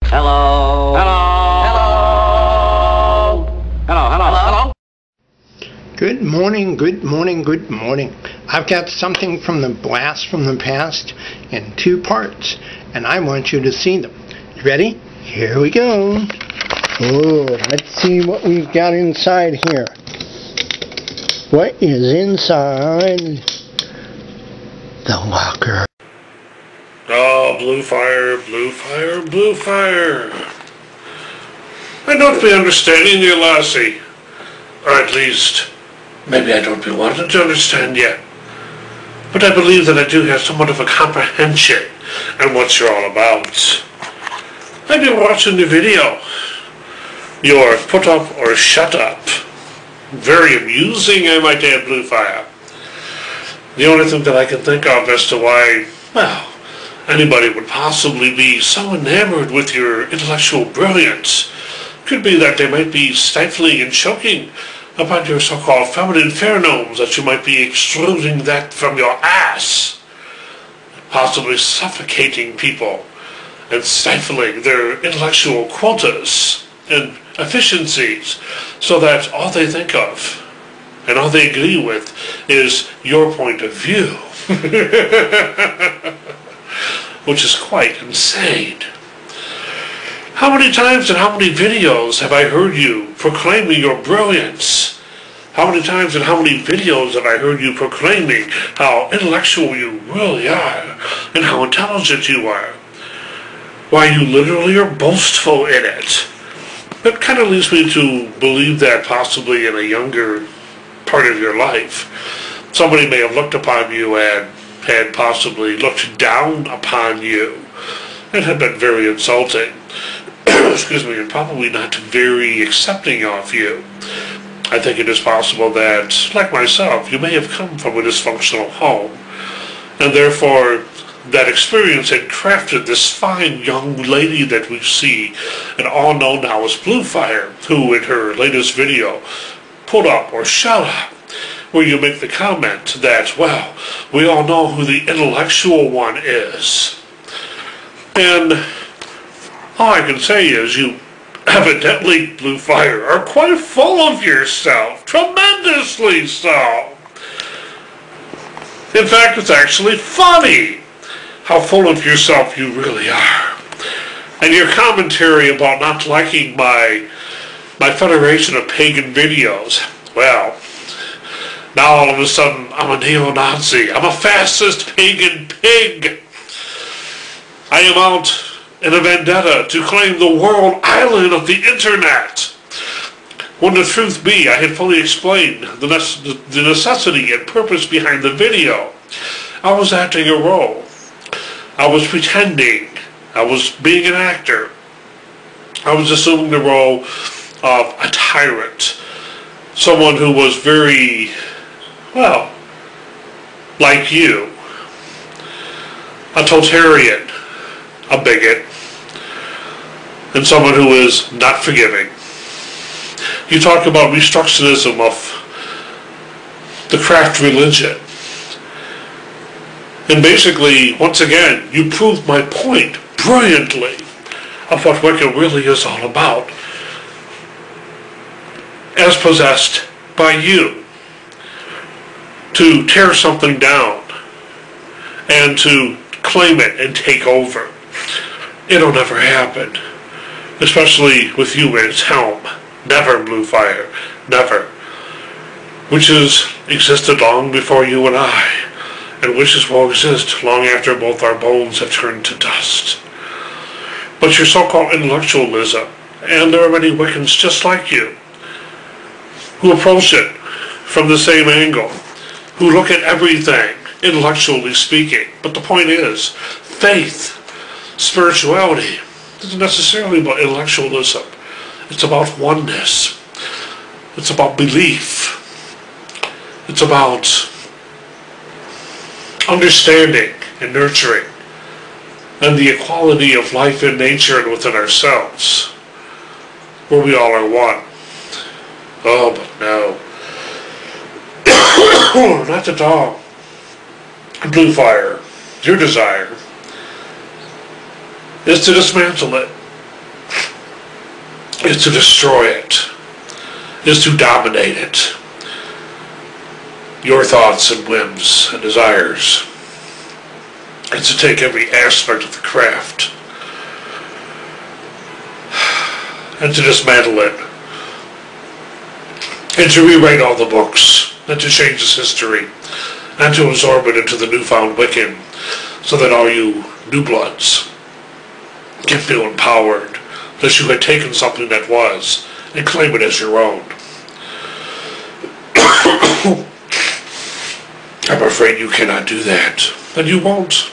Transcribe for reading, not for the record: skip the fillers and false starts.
Hello. Hello. Hello. Hello. Hello. Hello. Good morning, good morning, good morning. I've got something from the Blast from the Past in 2 parts, and I want you to see them. You ready? Here we go. Oh, let's see what we've got inside here. What is inside the locker? Oh, blue fire, blue fire, blue fire. I don't be understanding you, lassie. Or at least, maybe I don't be wanting to understand yet. But I believe that I do have somewhat of a comprehension on what you're all about. I've been watching the video. Your put up or shut up. Very amusing, I might add, blue fire. The only thing that I can think of as to why, well, anybody would possibly be so enamored with your intellectual brilliance could be that they might be stifling and choking upon your so-called feminine pheromones, that you might be extruding that from your ass, possibly suffocating people and stifling their intellectual quotas and efficiencies, so that all they think of and all they agree with is your point of view. Which is quite insane. How many times and how many videos have I heard you proclaiming your brilliance? How many times and how many videos have I heard you proclaiming how intellectual you really are and how intelligent you are? Why, you literally are boastful in it. That kind of leads me to believe that possibly in a younger part of your life, somebody may have looked upon you and had possibly looked down upon you and had been very insulting, excuse me, and probably not very accepting of you. I think it is possible that, like myself, you may have come from a dysfunctional home, and therefore that experience had crafted this fine young lady that we see and all know now as Blue Fire, who in her latest video, Put Up or Shut Up, where you make the comment that, well, we all know who the intellectual one is. And all I can say is you evidently, Blue Fire, are quite full of yourself, tremendously so. In fact, it's actually funny how full of yourself you really are. And your commentary about not liking my Federation of Pagan videos, well, now all of a sudden I'm a neo-Nazi. I'm a fascist pagan pig. I am out in a vendetta to claim the world island of the internet. When the truth be, I had fully explained the necessity and purpose behind the video. I was acting a role. I was pretending. I was being an actor. I was assuming the role of a tyrant. Someone who was very, well, like you. A totalitarian. A bigot. And someone who is not forgiving. You talk about restructuralism of the craft religion. And basically, once again, you proved my point brilliantly of what Wicca really is all about, as possessed by you, to tear something down and to claim it and take over. It'll never happen, especially with you at its helm. Never, Blue Fire, never. Witches existed long before you and I, and witches will exist long after both our bones have turned to dust. But your so-called intellectualism, and there are many Wiccans just like you, who approach it from the same angle, who look at everything, intellectually speaking. But the point is, faith, spirituality, isn't necessarily about intellectualism. It's about oneness. It's about belief. It's about understanding and nurturing, and the equality of life in nature and within ourselves, where we all are one. Oh, but no. Not at all. Blue Fire, your desire is to dismantle it is to destroy it, is to dominate it. Your thoughts and whims and desires. It's to take every aspect of the craft and to dismantle it, and to rewrite all the books, and to change its history, and to absorb it into the newfound Wiccan, so that all you new bloods can feel empowered that you had taken something that was and claim it as your own. I'm afraid you cannot do that, and you won't.